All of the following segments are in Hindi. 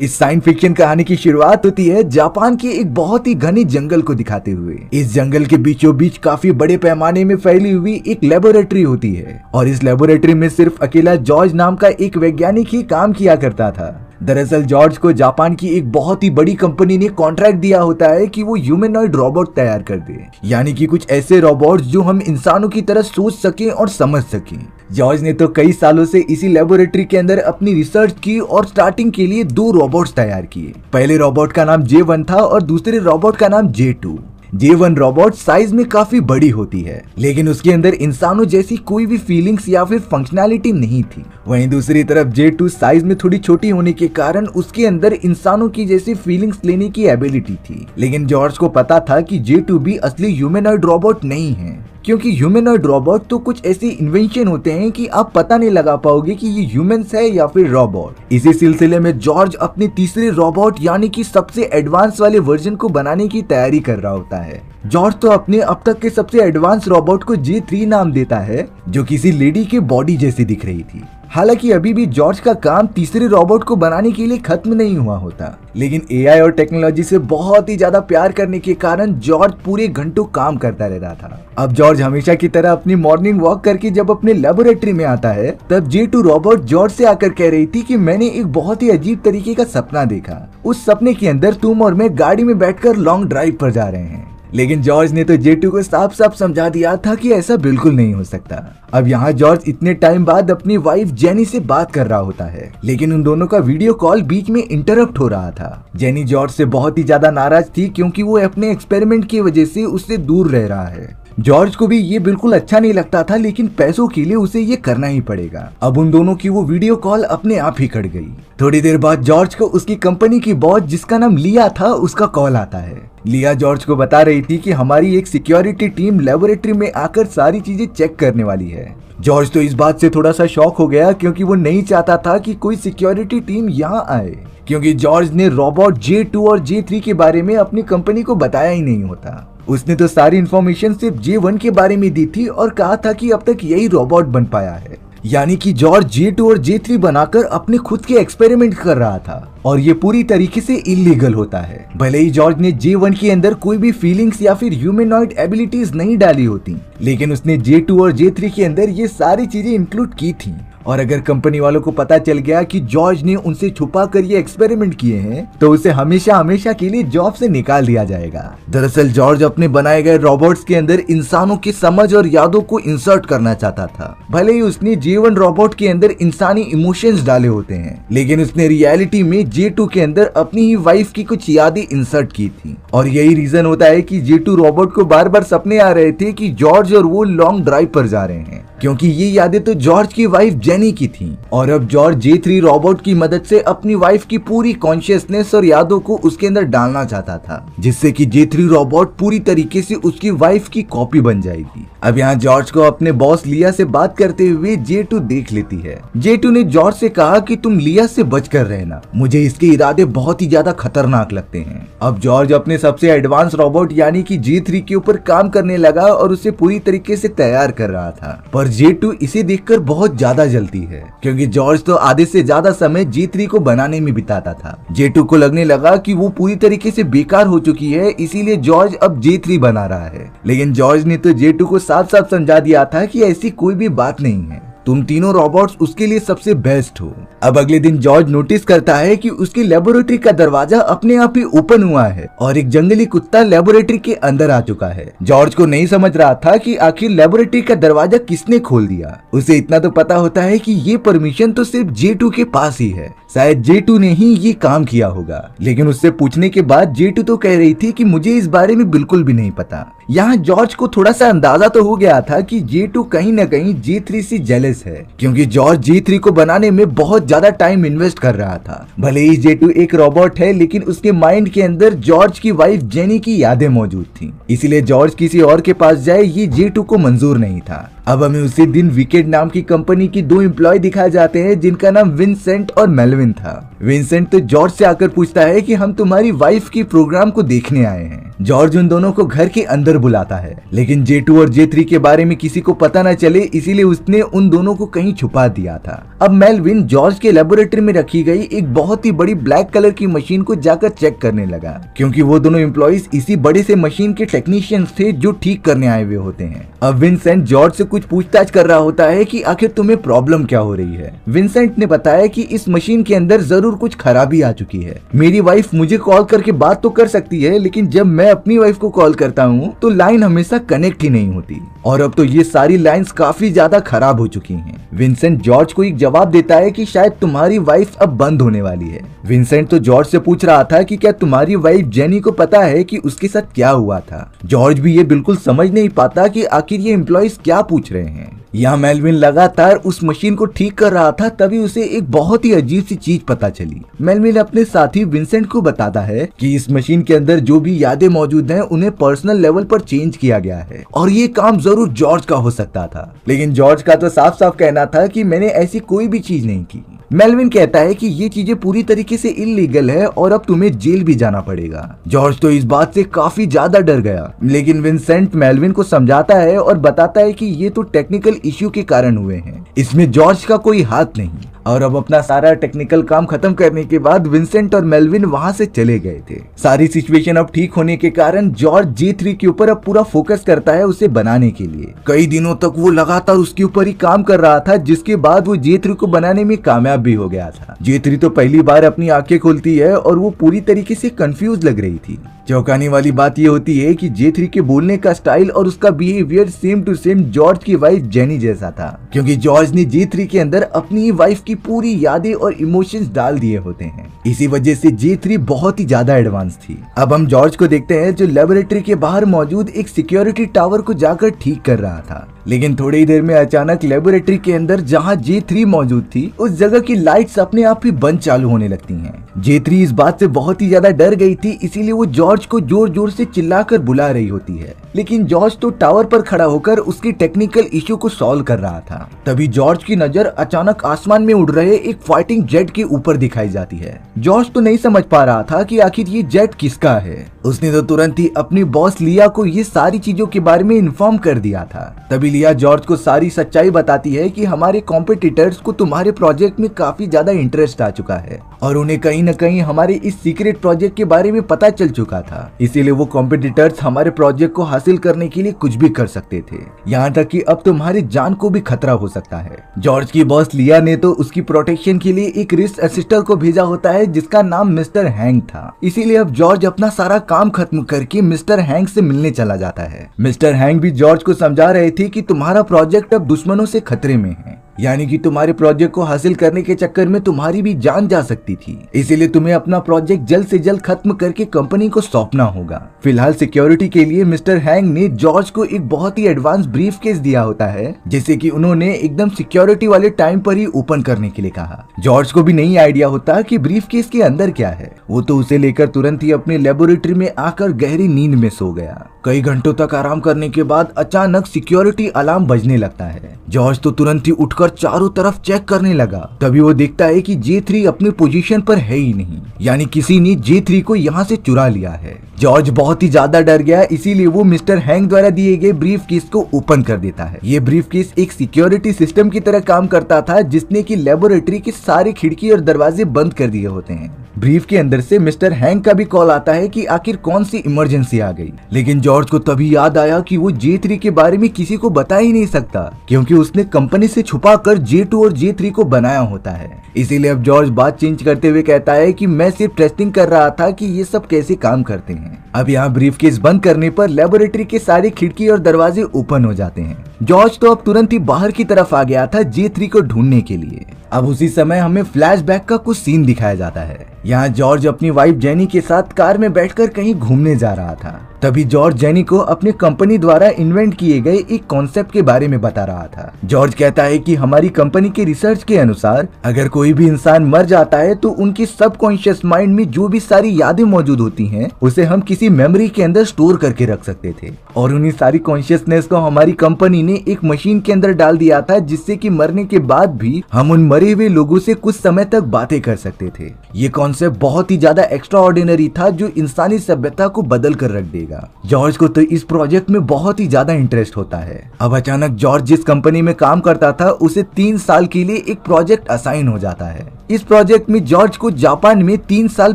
इस साइंस फिक्शन कहानी की शुरुआत होती है जापान के एक बहुत ही घने जंगल को दिखाते हुए। इस जंगल के बीचों बीच काफी बड़े पैमाने में फैली हुई एक लेबोरेटरी होती है और इस लेबोरेटरी में सिर्फ अकेला जॉर्ज नाम का एक वैज्ञानिक ही काम किया करता था। दरअसल जॉर्ज को जापान की एक बहुत ही बड़ी कंपनी ने कॉन्ट्रैक्ट दिया होता है कि वो ह्यूमनॉइड रोबोट तैयार कर दे, यानी कि कुछ ऐसे रोबोट्स जो हम इंसानों की तरह सोच सकें और समझ सकें। जॉर्ज ने तो कई सालों से इसी लेबोरेटरी के अंदर अपनी रिसर्च की और स्टार्टिंग के लिए 2 रोबोट्स तैयार किए। पहले रोबोट का नाम J1 था और दूसरे रोबोट का नाम J2। J1 रोबोट साइज में काफी बड़ी होती है, लेकिन उसके अंदर इंसानों जैसी कोई भी फीलिंग्स या फिर फंक्शनैलिटी नहीं थी। वहीं दूसरी तरफ J2 साइज में थोड़ी छोटी होने के कारण उसके अंदर इंसानों की जैसी फीलिंग्स लेने की एबिलिटी थी। लेकिन जॉर्ज को पता था कि J2 भी असली ह्यूमनॉइड रोबोट नहीं है, क्योंकि ह्यूमनॉइड रोबोट तो कुछ ऐसे इन्वेंशन होते हैं कि आप पता नहीं लगा पाओगे कि ये ह्यूमंस है या फिर रोबोट। इसी सिलसिले में जॉर्ज अपने तीसरे रोबोट यानी कि सबसे एडवांस वाले वर्जन को बनाने की तैयारी कर रहा होता है। जॉर्ज तो अपने अब तक के सबसे एडवांस रोबोट को J3 नाम देता है, जो किसी लेडी के बॉडी जैसी दिख रही थी। हालांकि अभी भी जॉर्ज का काम तीसरे रोबोट को बनाने के लिए खत्म नहीं हुआ होता, लेकिन एआई और टेक्नोलॉजी से बहुत ही ज्यादा प्यार करने के कारण जॉर्ज पूरे घंटों काम करता रहता था। अब जॉर्ज हमेशा की तरह अपनी मॉर्निंग वॉक करके जब अपने लेबोरेटरी में आता है, तब J2 रोबोट जॉर्ज से आकर कह रही थी कि मैंने एक बहुत ही अजीब तरीके का सपना देखा। उस सपने के अंदर तुम और मैं गाड़ी में बैठकर लॉन्ग ड्राइव पर जा रहे हैं। लेकिन जॉर्ज ने तो J2 को साफ साफ समझा दिया था कि ऐसा बिल्कुल नहीं हो सकता। अब यहाँ जॉर्ज इतने टाइम बाद अपनी वाइफ जेनी से बात कर रहा होता है, लेकिन उन दोनों का वीडियो कॉल बीच में इंटरप्ट हो रहा था। जेनी जॉर्ज से बहुत ही ज्यादा नाराज थी, क्योंकि वो अपने एक्सपेरिमेंट की वजह से उससे दूर रह रहा है। जॉर्ज को भी ये बिल्कुल अच्छा नहीं लगता था, लेकिन पैसों के लिए उसे ये करना ही पड़ेगा। अब उन दोनों की वो वीडियो कॉल अपने आप ही कट गई। थोड़ी देर बाद जॉर्ज को उसकी कंपनी की बॉस, जिसका नाम लिया था, उसका कॉल आता है। लिया जॉर्ज को बता रही थी कि हमारी एक सिक्योरिटी टीम लेबोरेटरी में आकर सारी चीजें चेक करने वाली है। जॉर्ज तो इस बात से थोड़ा सा शॉक हो गया, क्योंकि वो नहीं चाहता था कि कोई सिक्योरिटी टीम यहाँ आए, क्योंकि जॉर्ज ने रोबोट J2 और J3 के बारे में अपनी कंपनी को बताया ही नहीं होता। उसने तो सारी इन्फॉर्मेशन सिर्फ J1 के बारे में दी थी और कहा था कि अब तक यही रोबोट बन पाया है, यानी कि जॉर्ज J2 और J3 बनाकर अपने खुद के एक्सपेरिमेंट कर रहा था, और ये पूरी तरीके से इलीगल होता है। भले ही जॉर्ज ने J1 के अंदर कोई भी फीलिंग्स या फिर ह्यूमनॉइड एबिलिटीज नहीं डाली होती, लेकिन उसने J2 और J3 के अंदर ये सारी चीजें इंक्लूड की थी। और अगर कंपनी वालों को पता चल गया कि जॉर्ज ने उनसे छुपा कर ये एक्सपेरिमेंट किए हैं, तो उसे हमेशा हमेशा के लिए जॉब से निकाल दिया जाएगा। दरअसल जॉर्ज अपने बनाए गए रोबोट्स के अंदर इंसानों की समझ और यादों को इंसर्ट करना चाहता था। भले ही उसने J1 रोबोट के अंदर इंसानी इमोशंस डाले होते हैं, लेकिन उसने रियलिटी में J2 के अंदर अपनी ही वाइफ की कुछ यादें इंसर्ट की थी। और यही रीजन होता है कि J2 रोबोट को बार बार सपने आ रहे थे कि जॉर्ज और वो लॉन्ग ड्राइव पर जा रहे हैं, क्योंकि ये यादें तो जॉर्ज की वाइफ जेनी की थी। और अब जॉर्ज J3 रोबोट की मदद से अपनी वाइफ की पूरी कॉन्शियसनेस और यादों को उसके अंदर डालना चाहता था, जिससे कि J3 रोबोट पूरी तरीके से उसकी वाइफ की कॉपी बन जाएगी। अब यहाँ जॉर्ज को अपने बॉस लिया से बात करते हुए J2 देख लेती है। J2 ने जॉर्ज से कहा कि तुम लिया से बचकर रहना, मुझे इसके इरादे बहुत ही ज्यादा खतरनाक लगते हैं। अब जॉर्ज अपने सबसे एडवांस रोबोट यानी कि J3 के ऊपर काम करने लगा और उसे पूरी तरीके से तैयार कर रहा था, पर J2 इसे देखकर बहुत ज्यादा जलती है, क्योंकि जॉर्ज तो आधे से ज्यादा समय J3 को बनाने में बिताता था। J2 को लगने लगा कि वो पूरी तरीके से बेकार हो चुकी है, इसीलिए जॉर्ज अब J3 बना रहा है। लेकिन जॉर्ज ने तो J2 को साफ साफ समझा दिया था कि ऐसी कोई भी बात नहीं है, तुम तीनों रोबोट्स उसके लिए सबसे बेस्ट हो। अब अगले दिन जॉर्ज नोटिस करता है कि उसकी लेबोरेटरी का दरवाजा अपने आप ही ओपन हुआ है और एक जंगली कुत्ता लेबोरेटरी के अंदर आ चुका है। जॉर्ज को नहीं समझ रहा था कि आखिर लेबोरेटरी का दरवाजा किसने खोल दिया। उसे इतना तो पता होता है कि ये परमिशन तो सिर्फ J2 के पास ही है, शायद J2 ने ही ये काम किया होगा। लेकिन उससे पूछने के बाद J2 तो कह रही थी कि मुझे इस बारे में बिल्कुल भी नहीं पता। यहाँ जॉर्ज को थोड़ा सा अंदाजा तो हो गया था कि J2 कहीं न कहीं J3 से जेलस है, क्योंकि जॉर्ज J3 को बनाने में बहुत ज्यादा टाइम इन्वेस्ट कर रहा था। भले ही J2 एक रोबोट है, लेकिन उसके माइंड के अंदर जॉर्ज की वाइफ जेनी की यादें मौजूद थी, इसीलिए जॉर्ज किसी और के पास जाए ये J2 को मंजूर नहीं था। अब हमें उसी दिन विकेट नाम की कंपनी की 2 एम्प्लॉय दिखाए जाते हैं जिनका नाम विंसेंट और मेलविन था। विंसेंट तो जॉर्ज से आकर पूछता है कि हम तुम्हारी वाइफ की प्रोग्राम को देखने आए हैं। जॉर्ज उन दोनों को घर के अंदर बुलाता है, लेकिन J2 और J3 के बारे में किसी को पता न चले, इसीलिए उसने उन दोनों को कहीं छुपा दिया था। अब मेलविन जॉर्ज के लेबोरेटरी में रखी गई एक बहुत ही बड़ी ब्लैक कलर की मशीन को जाकर चेक करने लगा, क्योंकि वो दोनों एम्प्लॉइज इसी बड़े से मशीन के टेक्नीशियंस थे जो ठीक करने आए हुए होते हैं। अब विंसेंट जॉर्ज से कुछ पूछताछ कर रहा होता है कि आखिर तुम्हें प्रॉब्लम क्या हो रही है। विंसेंट ने बताया कि इस मशीन के अंदर जरूर कुछ खराबी आ चुकी है। मेरी वाइफ मुझे कॉल करके बात तो कर सकती है, लेकिन जब मैं अपनी वाइफ को कॉल करता हूँ तो लाइन हमेशा कनेक्ट ही नहीं होती, और अब तो ये सारी लाइंस काफी ज्यादा खराब हो चुकी हैं। विंसेंट जॉर्ज को एक जवाब देता है कि शायद तुम्हारी वाइफ अब बंद होने वाली है। विंसेंट तो जॉर्ज से पूछ रहा था कि क्या तुम्हारी वाइफ जेनी को पता है कि उसके साथ क्या हुआ था। जॉर्ज भी ये बिल्कुल समझ नहीं पाता कि आखिर ये एम्प्लॉइज क्या पूछ रहे हैं। यहाँ मेलविन लगातार उस मशीन को ठीक कर रहा था, तभी उसे एक बहुत ही अजीब सी चीज पता चली। मेलविन अपने साथी विंसेंट को बताता है कि इस मशीन के अंदर जो भी यादें मौजूद हैं उन्हें पर्सनल लेवल पर चेंज किया गया है, और ये काम जरूर जॉर्ज का हो सकता था। लेकिन जॉर्ज का तो साफ साफ कहना था कि मैंने ऐसी कोई भी चीज नहीं की। मेलविन कहता है कि ये चीजें पूरी तरीके से इलीगल है और अब तुम्हें जेल भी जाना पड़ेगा। जॉर्ज तो इस बात से काफी ज्यादा डर गया, लेकिन विंसेंट मेलविन को समझाता है और बताता है कि ये तो टेक्निकल इश्यू के कारण हुए हैं, इसमें जॉर्ज का कोई हाथ नहीं। और अब अपना सारा टेक्निकल काम खत्म करने के बाद विंसेंट और मेलविन वहां से चले गए थे। सारी सिचुएशन अब ठीक होने के कारण जॉर्ज J3 के ऊपर अब पूरा फोकस करता है उसे बनाने के लिए। कई दिनों तक वो लगातार उसके ऊपर ही काम कर रहा था, जिसके बाद वो J3 को बनाने में कामयाब भी हो गया था। J3 तो पहली बार अपनी आंखें खोलती है और वो पूरी तरीके से कंफ्यूज लग रही थी। चौंकाने वाली बात ये होती है कि J3 के बोलने का स्टाइल और उसका behaviour same to same George की वाइफ जेनी जैसा था, क्योंकि जॉर्ज ने J3 के अंदर अपनी वाइफ की पूरी यादें और इमोशंस डाल दिए होते हैं। इसी वजह से J3 बहुत ही ज्यादा एडवांस थी। अब हम जॉर्ज को देखते हैं जो लेबोरेटरी के बाहर मौजूद एक सिक्योरिटी टावर को जाकर ठीक कर रहा था, लेकिन थोड़ी ही देर में अचानक लेबोरेटरी के अंदर जहां J3 मौजूद थी उस जगह की लाइट्स अपने आप ही बंद चालू होने लगती हैं। J3 इस बात से बहुत ही ज्यादा डर गई थी, इसीलिए वो जॉर्ज को जोर जोर से चिल्लाकर बुला रही होती है, लेकिन जॉर्ज तो टावर पर खड़ा होकर उसकी टेक्निकल इश्यू को सॉल्व कर रहा था। तभी जॉर्ज की नजर अचानक आसमान में उड़ रहे एक फाइटिंग जेट के ऊपर दिखाई जाती है। जॉर्ज तो नहीं समझ पा रहा था कि आखिर ये जेट किसका है। उसने तो तुरंत ही अपनी बॉस लिया को ये सारी चीजों के बारे में इन्फॉर्म कर दिया था। तभी लिया जॉर्ज को सारी सच्चाई बताती है कि हमारे कॉम्पिटिटर्स को तुम्हारे प्रोजेक्ट में काफी ज्यादा इंटरेस्ट आ चुका है, और उन्हें कहीं न कहीं हमारे इस सीक्रेट प्रोजेक्ट के बारे में पता चल चुका था, इसीलिए वो कॉम्पिटिटर्स हमारे प्रोजेक्ट को हासिल करने के लिए कुछ भी कर सकते थे, यहाँ तक कि अब तुम्हारी जान को भी खतरा हो सकता है। जॉर्ज की बॉस लिया ने तो उसकी प्रोटेक्शन के लिए एक रिस्क असिस्टेंट को भेजा होता है जिसका नाम मिस्टर हैंक था, इसीलिए अब जॉर्ज अपना सारा काम खत्म करके मिस्टर हैंक से मिलने चला जाता है। मिस्टर हैंक भी जॉर्ज को समझा रहे थे कि तुम्हारा प्रोजेक्ट अब दुश्मनों से खतरे में है, यानी कि तुम्हारे प्रोजेक्ट को हासिल करने के चक्कर में तुम्हारी भी जान जा सकती थी, इसीलिए तुम्हें अपना प्रोजेक्ट जल्द से जल्द खत्म करके कंपनी को सौंपना होगा। फिलहाल सिक्योरिटी के लिए मिस्टर हैंग ने जॉर्ज को एक बहुत ही एडवांस ब्रीफ केस दिया होता है, जिसे कि उन्होंने एकदम सिक्योरिटी वाले टाइम पर ही ओपन करने के लिए कहा। जॉर्ज को भी नहीं आइडिया होता कि ब्रीफ केस के अंदर क्या है, वो तो उसे लेकर तुरंत ही अपने लेबोरेटरी में आकर गहरी नींद में सो गया। कई घंटों तक आराम करने के बाद अचानक सिक्योरिटी अलार्म बजने लगता है। जॉर्ज तो तुरंत ही उठकर चारों तरफ चेक करने लगा, तभी वो देखता है कि J3 अपनी पोजीशन पर है ही नहीं, यानी किसी ने J3 को यहाँ से चुरा लिया है। जॉर्ज बहुत ही ज्यादा डर गया, इसीलिए वो मिस्टर हैंक द्वारा दिए गए ब्रीफ केस को ओपन कर देता है। ये ब्रीफ केस एक सिक्योरिटी सिस्टम की तरह काम करता था, जिसने की लेबोरेटरी के सारे खिड़की और दरवाजे बंद कर दिए होते हैं। ब्रीफ के अंदर से मिस्टर हैंक का भी कॉल आता है कि आखिर कौन सी इमरजेंसी आ गई, लेकिन जॉर्ज को तभी याद आया कि वो J3 के बारे में किसी को बता ही नहीं सकता, क्योंकि उसने कंपनी से छुपाकर J2 और J3 को बनाया होता है। इसीलिए अब जॉर्ज बात चेंज करते हुए कहता है कि मैं सिर्फ टेस्टिंग कर रहा था कि ये सब कैसे काम करते हैं। अब यहाँ ब्रीफ केस बंद करने पर लेबोरेटरी के सारे खिड़की और दरवाजे ओपन हो जाते हैं। जॉर्ज तो अब तुरंत ही बाहर की तरफ आ गया था J3 को ढूंढने के लिए। अब उसी समय हमें फ्लैशबैक का कुछ सीन दिखाया जाता है। यहाँ जॉर्ज अपनी वाइफ जेनी के साथ कार में बैठकर कहीं घूमने जा रहा था। तभी जॉर्ज जेनी को अपनी कंपनी द्वारा इन्वेंट किए गए एक कॉन्सेप्ट के बारे में बता रहा था। जॉर्ज कहता है कि हमारी कंपनी के रिसर्च के अनुसार अगर कोई भी इंसान मर जाता है तो उनकी सबकॉन्शियस माइंड में जो भी सारी यादें मौजूद होती हैं उसे हम किसी किसी मेमोरी के अंदर स्टोर करके रख सकते थे और उन्हीं सारी कॉन्शियसनेस को हमारी कंपनी ने एक मशीन के अंदर डाल दिया था, जिससे कि मरने के बाद भी हम उन मरे हुए लोगों से कुछ समय तक बातें कर सकते थे। ये कॉन्सेप्ट बहुत ही ज्यादा एक्स्ट्रा ऑर्डिनरी था जो इंसानी सभ्यता को बदल कर रख देगा। जॉर्ज को तो इस प्रोजेक्ट में बहुत ही ज्यादा इंटरेस्ट होता है। अब अचानक जॉर्ज जिस कंपनी में काम करता था उसे 3 साल के लिए एक प्रोजेक्ट असाइन हो जाता है। इस प्रोजेक्ट में जॉर्ज को जापान में 3 साल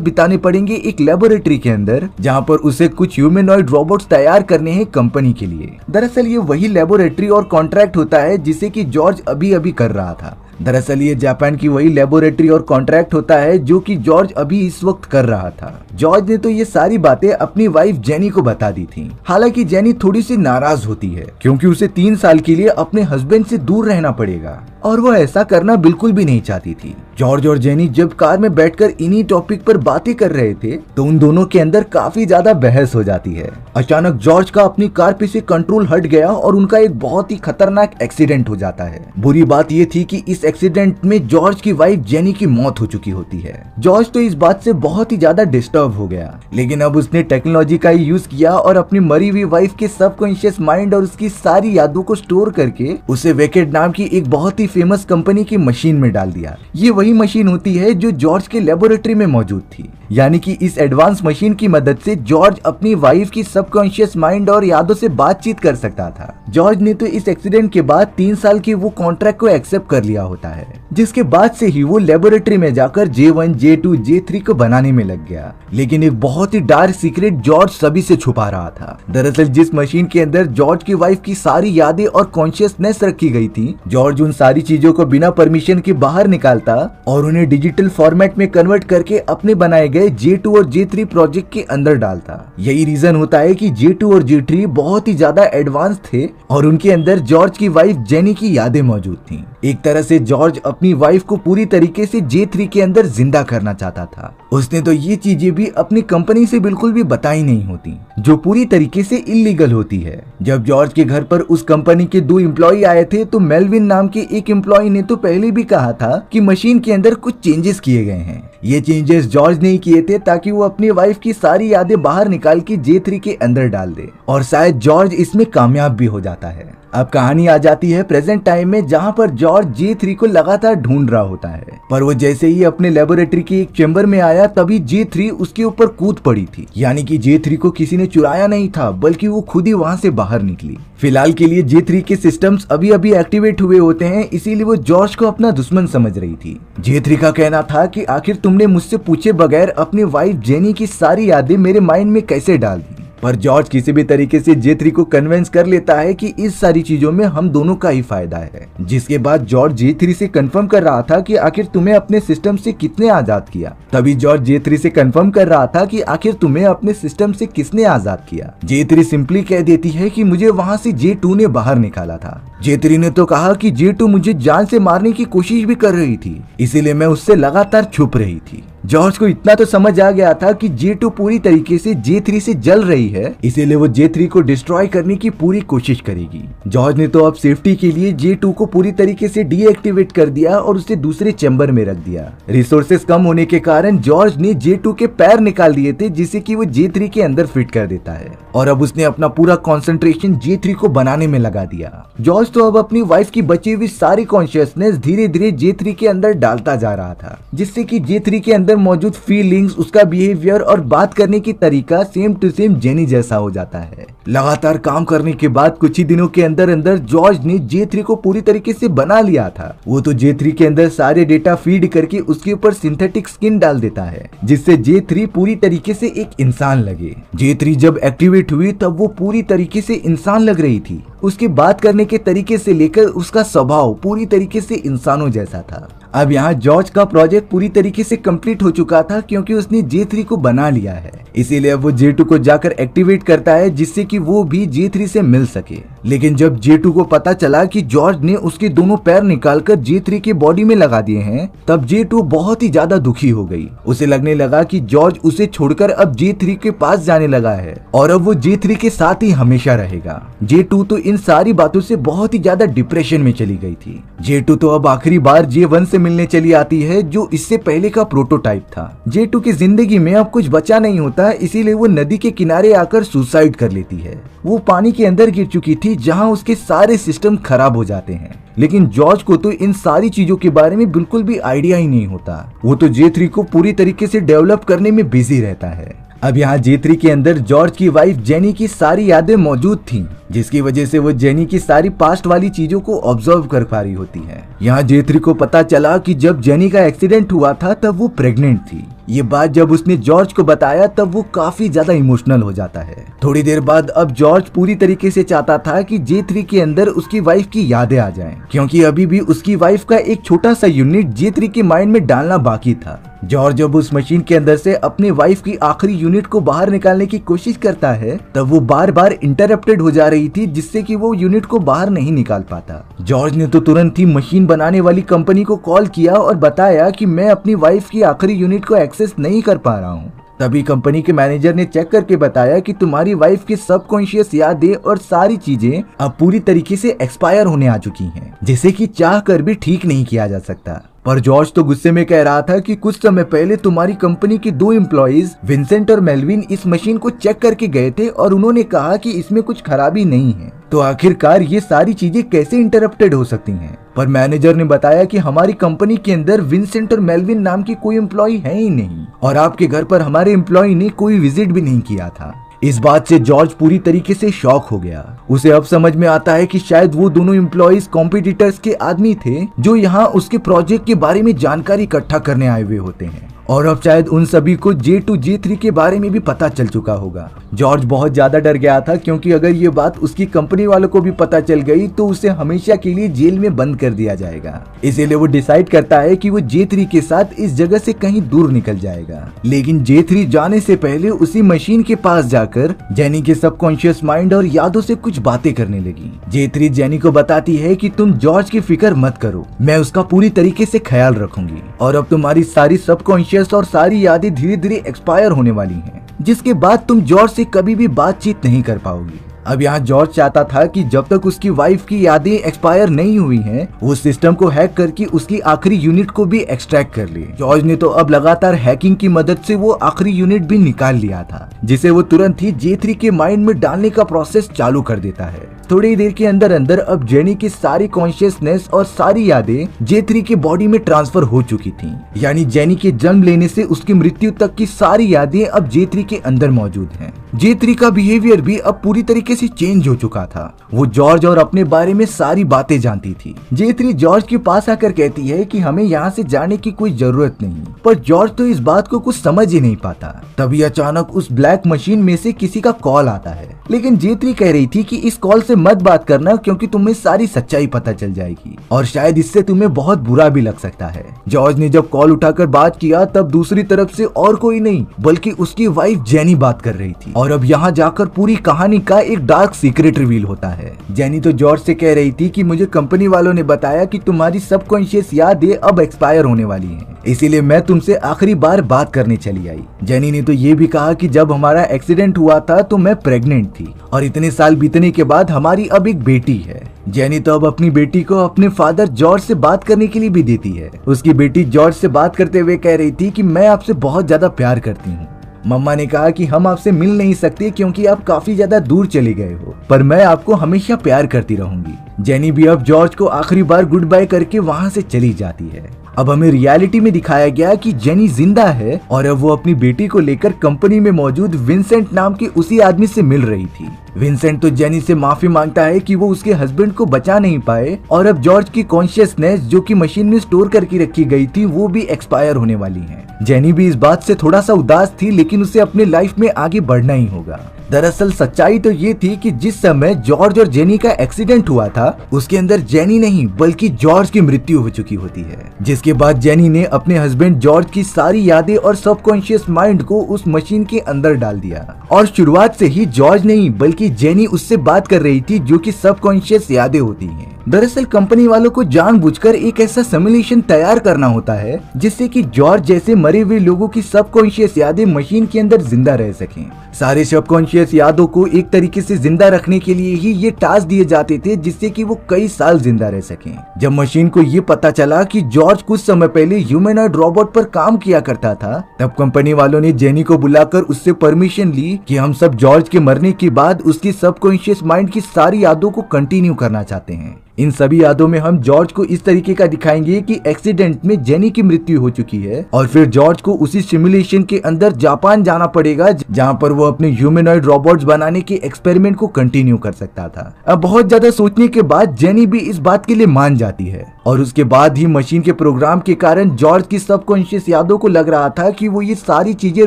बिताने पड़ेंगे एक लेबोरेटरी के अंदर, जहां पर उसे कुछ ह्यूमनॉइड रोबोट्स तैयार करने हैं कंपनी के लिए। दरअसल ये वही लेबोरेटरी और कॉन्ट्रैक्ट होता है जिसे कि जॉर्ज अभी अभी कर रहा था। दरअसल ये जापान की वही लेबोरेटरी और कॉन्ट्रैक्ट होता है जो कि जॉर्ज अभी इस वक्त कर रहा था। जॉर्ज ने तो ये सारी बातें अपनी वाइफ जेनी को बता दी थी। हालांकि जेनी थोड़ी सी नाराज होती है क्योंकि उसे 3 साल के लिए अपने हस्बैंड से दूर रहना पड़ेगा और वो ऐसा करना बिल्कुल भी नहीं चाहती थी। जॉर्ज और जेनी जब कार में बैठकर इन्हीं टॉपिक पर बातें कर रहे थे तो उन दोनों के अंदर काफी ज्यादा बहस हो जाती है। अचानक जॉर्ज का अपनी कार पे से कंट्रोल हट गया और उनका एक बहुत ही खतरनाक एक्सीडेंट हो जाता है। बुरी बात ये थी कि इस एक्सीडेंट में जॉर्ज की वाइफ जेनी की मौत हो चुकी होती है। जॉर्ज तो इस बात से बहुत ही ज्यादा डिस्टर्ब हो गया, लेकिन अब उसने टेक्नोलॉजी का यूज किया और अपनी मरी हुई वाइफ के सबकॉन्शियस माइंड और उसकी सारी यादों को स्टोर करके उसे वेकेट नाम की एक बहुत ही फेमस कंपनी की मशीन में डाल दिया। ये वही मशीन होती है जो जॉर्ज के लेबोरेटरी में मौजूद थी। यानी कि इस एडवांस मशीन की मदद से जॉर्ज अपनी वाइफ की सबकॉन्शियस माइंड और यादों से बातचीत कर सकता था। जॉर्ज ने तो इस एक्सीडेंट के बाद 3 साल के वो कॉन्ट्रैक्ट को एक्सेप्ट कर लिया होता है, जिसके बाद से ही वो लेबोरेटरी में जाकर J1, J2, J3 को बनाने में लग गया। लेकिन एक बहुत ही डार्क सीक्रेट जॉर्ज सभी से छुपा रहा था। दरअसल जिस मशीन के अंदर जॉर्ज की वाइफ की सारी यादें और कॉन्शियसनेस रखी गई थी, जॉर्ज उन सारी चीजों को बिना परमिशन के बाहर निकालता और उन्हें डिजिटल फॉर्मेट में कन्वर्ट करके अपने बनाए गए J2 और J3 प्रोजेक्ट के अंदर डालता। यही रीजन होता है कि J2 और J3 बहुत ही ज्यादा एडवांस थे और उनके अंदर जॉर्ज की वाइफ जेनी की यादें मौजूद थीं। एक तरह से जॉर्ज अपनी वाइफ को पूरी तरीके से J3 के अंदर जिंदा करना चाहता था। उसने तो ये चीजें भी अपनी कंपनी से बिल्कुल भी बताई नहीं होती, जो पूरी तरीके से इलीगल होती है। जब जॉर्ज के घर पर उस कंपनी के 2 एम्प्लॉय आए थे तो मेलविन नाम के एक एम्प्लॉय ने तो पहले भी कहा था कि मशीन के अंदर कुछ चेंजेस किए गए हैं। ये चेंजेस जॉर्ज ने ही किए थे ताकि वो अपनी वाइफ की सारी यादें बाहर निकाल के J3 के अंदर डाल दे, और शायद जॉर्ज इसमें कामयाब भी हो जाता है। अब कहानी आ जाती है प्रेजेंट टाइम में, जहां पर जॉर्ज J3 को लगातार ढूंढ रहा होता है, पर वो जैसे ही अपने लेबोरेटरी के एक चेंबर में आया तभी J3 उसके ऊपर कूद पड़ी थी। यानी कि J3 को किसी ने चुराया नहीं था, बल्कि वो खुद ही वहां से बाहर निकली। फिलहाल के लिए J3 के सिस्टम्स अभी अभी एक्टिवेट हुए होते हैं, इसीलिए वो जॉर्ज को अपना दुश्मन समझ रही थी। J3 का कहना था कि आखिर तुमने मुझसे पूछे बगैर अपनी वाइफ जेनी की सारी यादें मेरे माइंड में कैसे डाल दी। पर जॉर्ज किसी भी तरीके से J3 को कन्विंस कर लेता है कि इस सारी चीजों में हम दोनों का ही फायदा है। जिसके बाद जॉर्ज J3 से कंफर्म कर रहा था कि आखिर तुम्हें अपने सिस्टम से किसने आजाद किया। तभी जॉर्ज J3 से कंफर्म कर रहा था कि आखिर तुम्हें अपने सिस्टम से किसने आजाद किया। J3 सिंपली कह देती है कि मुझे वहाँ से J2 ने बाहर निकाला था। J3 ने तो कहा कि J2 मुझे जान से मारने की कोशिश भी कर रही थी, इसीलिए मैं उससे लगातार छुप रही थी। जॉर्ज को इतना तो समझ आ गया था कि J2 पूरी तरीके से J3 से जल रही है, इसीलिए वो J3 को डिस्ट्रॉय करने की पूरी कोशिश करेगी। जॉर्ज ने तो अब सेफ्टी के लिए J2 को पूरी तरीके से डीएक्टिवेट कर दिया और उसे दूसरे चैम्बर में रख दिया। रिसोर्सेस कम होने के कारण जॉर्ज ने J2 के पैर निकाल दिए थे, जिसे कि वो J3 के अंदर फिट कर देता है, और अब उसने अपना पूरा कॉन्सेंट्रेशन J3 को बनाने में लगा दिया। जॉर्ज तो अब अपनी वाइफ की बची हुई सारी कॉन्शियसनेस धीरे धीरे J3 के अंदर डालता जा रहा था, जिससे कि J3 के अंदर मौजूद फीलिंग्स, उसका बिहेवियर और बात करने की तरीका सेम टू सेम जेनी जैसा हो जाता है। लगातार काम करने के बाद कुछ ही दिनों के अंदर अंदर जॉर्ज ने J3 को पूरी तरीके से बना लिया था। वो तो J3 के अंदर सारे डेटा फीड करके उसके ऊपर सिंथेटिक स्किन डाल देता है, जिससे J3 पूरी तरीके से एक इंसान लगे। J3 जब एक्टिवेट हुई तब वो पूरी तरीके से इंसान लग रही थी। उसके बात करने के तरीके से लेकर उसका स्वभाव पूरी तरीके से इंसानों जैसा था। अब यहाँ जॉर्ज का प्रोजेक्ट पूरी तरीके से कंप्लीट हो चुका था, क्योंकि उसने J3 को बना लिया है। इसीलिए अब वो J2 को जाकर एक्टिवेट करता है, जिससे कि वो भी J3 से मिल सके। लेकिन जब J2 को पता चला कि जॉर्ज ने उसके दोनों पैर निकालकर J3 के बॉडी में लगा दिए हैं, तब J2 बहुत ही ज्यादा दुखी हो गई। उसे लगने लगा कि जॉर्ज उसे छोड़कर अब J3 के पास जाने लगा है और अब वो J3 के साथ ही हमेशा रहेगा। J2 तो इन सारी बातों से बहुत ही ज्यादा डिप्रेशन में चली गई थी। J2 तो अब आखिरी बार J1 से मिलने चली आती है, जो इससे पहले का प्रोटोटाइप था। J2 की जिंदगी में अब कुछ बचा नहीं होता, था, इसीलिए वो नदी के किनारे आकर सुसाइड कर लेती है। वो पानी के अंदर गिर चुकी थी जहाँ उसके सारे सिस्टम खराब हो जाते हैं। लेकिन जॉर्ज को तो इन सारी चीजों के बारे में बिल्कुल भी आइडिया ही नहीं होता। वो तो J3 को पूरी तरीके से डेवलप करने में बिजी रहता है। अब यहाँ J3 के अंदर जॉर्ज की वाइफ जेनी की सारी यादें मौजूद थीं, जिसकी वजह से वो जेनी की सारी पास्ट वाली चीजों को ऑब्जर्व कर पा रही होती है। यहाँ J3 को पता चला कि जब जेनी का एक्सीडेंट हुआ था तब वो प्रेग्नेंट थी। ये बात जब उसने जॉर्ज को बताया तब वो काफी ज्यादा इमोशनल हो जाता है। थोड़ी देर बाद अब जॉर्ज पूरी तरीके से चाहता था कि J3 के अंदर उसकी वाइफ की यादें आ जाएं, क्योंकि अभी भी उसकी वाइफ का एक छोटा सा यूनिट J3 के माइंड में डालना बाकी था। जॉर्ज जब उस मशीन के अंदर से अपनी वाइफ की आखिरी यूनिट को बाहर निकालने की कोशिश करता है तब वो बार बार इंटरप्टेड हो जा रही थी, जिससे कि वो यूनिट को बाहर नहीं निकाल पाता। जॉर्ज ने तो तुरंत ही मशीन बनाने वाली कंपनी को कॉल किया और बताया कि मैं अपनी वाइफ की आखिरी यूनिट को एक्सेस नहीं कर पा रहा हूँ। तभी कंपनी के मैनेजर ने चेक करके बताया कि तुम्हारी वाइफ की सबकॉन्शियस यादें और सारी चीजें अब पूरी तरीके से एक्सपायर होने आ चुकी हैं, जिसे कि चाह कर भी ठीक नहीं किया जा सकता। पर जॉर्ज तो गुस्से में कह रहा था कि कुछ समय पहले तुम्हारी कंपनी के 2 एम्प्लॉइज विंसेंट और मेलविन इस मशीन को चेक करके गए थे और उन्होंने कहा कि इसमें कुछ खराबी नहीं है, तो आखिरकार ये सारी चीजें कैसे इंटरप्टेड हो सकती हैं? पर मैनेजर ने बताया कि हमारी कंपनी के अंदर विंसेंट और मेलविन नाम की कोई एम्प्लॉय है ही नहीं और आपके घर पर हमारे एम्प्लॉय ने कोई विजिट भी नहीं किया था। इस बात से जॉर्ज पूरी तरीके से शॉक हो गया। उसे अब समझ में आता है कि शायद वो दोनों एम्प्लॉइज कॉम्पिटिटर्स के आदमी थे जो यहाँ उसके प्रोजेक्ट के बारे में जानकारी इकट्ठा करने आए हुए होते हैं और अब शायद उन सभी को J2 J3 के बारे में भी पता चल चुका होगा। जॉर्ज बहुत ज्यादा डर गया था, क्योंकि अगर ये बात उसकी कंपनी वालों को भी पता चल गई तो उसे हमेशा के लिए जेल में बंद कर दिया जाएगा। इसीलिए वो डिसाइड करता है कि वो J3 के साथ इस जगह से कहीं दूर निकल जाएगा। लेकिन J3 जाने से पहले उसी मशीन के पास जाकर जेनी के सबकॉन्शियस माइंड और यादों से कुछ बातें करने लगी। J3 जेनी को बताती है कि तुम जॉर्ज की फिक्र मत करो, मैं उसका पूरी तरीके से ख्याल रखूंगी और अब तुम्हारी सारी सबकॉन्शियस और सारी यादें धीरे धीरे एक्सपायर होने वाली हैं, जिसके बाद तुम जॉर्ज से कभी भी बातचीत नहीं कर पाओगी। अब यहाँ जॉर्ज चाहता था कि जब तक उसकी वाइफ की यादें एक्सपायर नहीं हुई हैं, वो सिस्टम को हैक करके उसकी आखिरी यूनिट को भी एक्सट्रैक्ट कर ले। जॉर्ज ने तो अब लगातार हैकिंग की मदद से वो आखिरी यूनिट भी निकाल लिया था, जिसे वो तुरंत ही J3 के माइंड में डालने का प्रोसेस चालू कर देता है। थोड़ी देर के अंदर अंदर अब जेनी की सारी कॉन्शियसनेस और सारी यादें J3 के बॉडी में ट्रांसफर हो चुकी थी। यानी जेनी के जन्म लेने से उसकी मृत्यु तक की सारी यादें अब J3 के अंदर मौजूद हैं। J3 का बिहेवियर भी अब पूरी तरीके से चेंज हो चुका था। वो जॉर्ज और अपने बारे में सारी बातें जानती थी। J3 जॉर्ज के पास आकर कहती है कि हमें यहाँ से जाने की कोई जरूरत नहीं, पर जॉर्ज तो इस बात को कुछ समझ ही नहीं पाता। तभी अचानक उस ब्लैक मशीन में से किसी का कॉल आता है, लेकिन J3 कह रही थी कि इस कॉल से मत बात करना, क्योंकि तुम्हें सारी सच्चाई पता चल जाएगी और शायद इससे तुम्हें बहुत बुरा भी लग सकता है। जॉर्ज ने जब कॉल उठाकर बात किया तब दूसरी तरफ से और कोई नहीं बल्कि उसकी वाइफ जेनी बात कर रही थी और अब यहाँ जाकर पूरी कहानी का एक डार्क सीक्रेट रिवील होता है। जेनी तो जॉर्ज से कह रही थी कि मुझे कंपनी वालों ने बताया कि तुम्हारी सबकॉन्शियस यादें अब एक्सपायर होने वाली हैं, इसीलिए मैं तुमसे आखिरी बार बात करने चली आई। जेनी ने तो ये भी कहा कि जब हमारा एक्सीडेंट हुआ था तो मैं प्रेग्नेंट थी और इतने साल बीतने के बाद हमारी अब एक बेटी है। जेनी तो अब अपनी बेटी को अपने फादर जॉर्ज से बात करने के लिए भी देती है। उसकी बेटी जॉर्ज से बात करते हुए कह रही थी कि मैं आपसे बहुत ज्यादा प्यार करती हूँ। मम्मा ने कहा कि हम आपसे मिल नहीं सकते क्योंकि आप काफी ज्यादा दूर चले गए हो, पर मैं आपको हमेशा प्यार करती रहूंगी। जेनी भी अब जॉर्ज को आखिरी बार गुड बाय करके वहाँ से चली जाती है। अब हमें रियलिटी में दिखाया गया कि जेनी जिंदा है और अब वो अपनी बेटी को लेकर कंपनी में मौजूद विंसेंट नाम के उसी आदमी से मिल रही थी। विंसेंट तो जेनी से माफी मांगता है कि वो उसके हस्बैंड को बचा नहीं पाए और अब जॉर्ज की कॉन्शियसनेस जो कि मशीन में स्टोर करके रखी गई थी वो भी एक्सपायर होने वाली है। जेनी भी इस बात से थोड़ा सा उदास थी, लेकिन उसे अपने लाइफ में आगे बढ़ना ही होगा। दरअसल सच्चाई तो ये थी कि जिस समय जॉर्ज और जेनी का एक्सीडेंट हुआ था उसके अंदर जेनी नहीं बल्कि जॉर्ज की मृत्यु हो चुकी होती है, जिसके बाद जेनी ने अपने हस्बैंड जॉर्ज की सारी यादें और सबकॉन्शियस माइंड को उस मशीन के अंदर डाल दिया और शुरुआत से ही जॉर्ज नहीं बल्कि जेनी उससे बात कर रही थी जो कि सबकॉन्शियस यादें होती हैं। दरअसल कंपनी वालों को जानबूझकर एक ऐसा सिमुलेशन तैयार करना होता है जिससे कि जॉर्ज जैसे मरे हुए लोगों की सबकॉन्शियस यादें मशीन के अंदर जिंदा रह सकें। सारे सबकॉन्शियस यादों को एक तरीके से जिंदा रखने के लिए ही ये टास्क दिए जाते थे जिससे कि वो कई साल जिंदा रह सकें। जब मशीन को ये पता चला कि जॉर्ज कुछ समय पहले ह्यूमनॉइड रोबोट पर काम किया करता था, तब कंपनी वालों ने जेनी को बुलाकर उससे परमिशन ली कि हम सब जॉर्ज के मरने के बाद उसकी सबकॉन्शियस माइंड की सारी यादों को कंटिन्यू करना चाहते हैं। इन सभी यादों में हम जॉर्ज को इस तरीके का दिखाएंगे कि एक्सीडेंट में जेनी की मृत्यु हो चुकी है और फिर जॉर्ज को उसी सिमुलेशन के अंदर जापान जाना पड़ेगा जहां पर वो अपने ह्यूमनॉइड रोबोट्स बनाने के एक्सपेरिमेंट को कंटिन्यू कर सकता था। अब बहुत ज्यादा सोचने के बाद जेनी भी इस बात के लिए मान जाती है और उसके बाद ही मशीन के प्रोग्राम के कारण जॉर्ज की सबकॉन्शियस यादों को लग रहा था कि वो ये सारी चीजें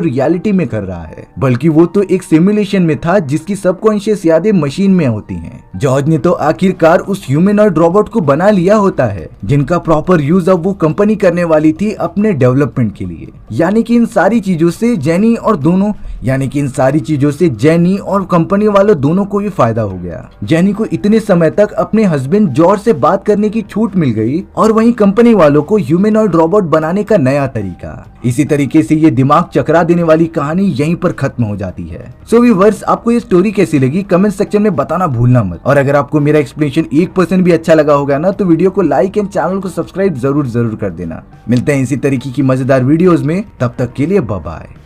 रियलिटी में कर रहा है, बल्कि वो तो एक सिमुलेशन में था जिसकी सबकॉन्शियस यादें मशीन में होती हैं। जॉर्ज ने तो आखिरकार उस ह्यूमनॉइड रोबोट को बना लिया होता है जिनका प्रॉपर यूज अब वो कंपनी करने वाली थी अपने डेवलपमेंट के लिए। यानी कि इन सारी चीजों से जेनी और कंपनी वालों दोनों को भी फायदा हो गया। जेनी को इतने समय तक अपने हस्बैंड जॉर्ज से बात करने की छूट मिल गई और वहीं कंपनी वालों को ह्यूमनॉइड रोबोट बनाने का नया तरीका। इसी तरीके से ये दिमाग चकरा देने वाली कहानी यहीं पर खत्म हो जाती है। सो व्यूअर्स, आपको ये स्टोरी कैसी लगी कमेंट सेक्शन में बताना भूलना मत। और अगर आपको मेरा एक्सप्लेनेशन 1% भी अच्छा लगा होगा ना तो वीडियो को लाइक एंड चैनल को सब्सक्राइब जरूर कर देना। मिलते हैं इसी तरीके की मजेदार वीडियोस में, तब तक के लिए बाय बाय।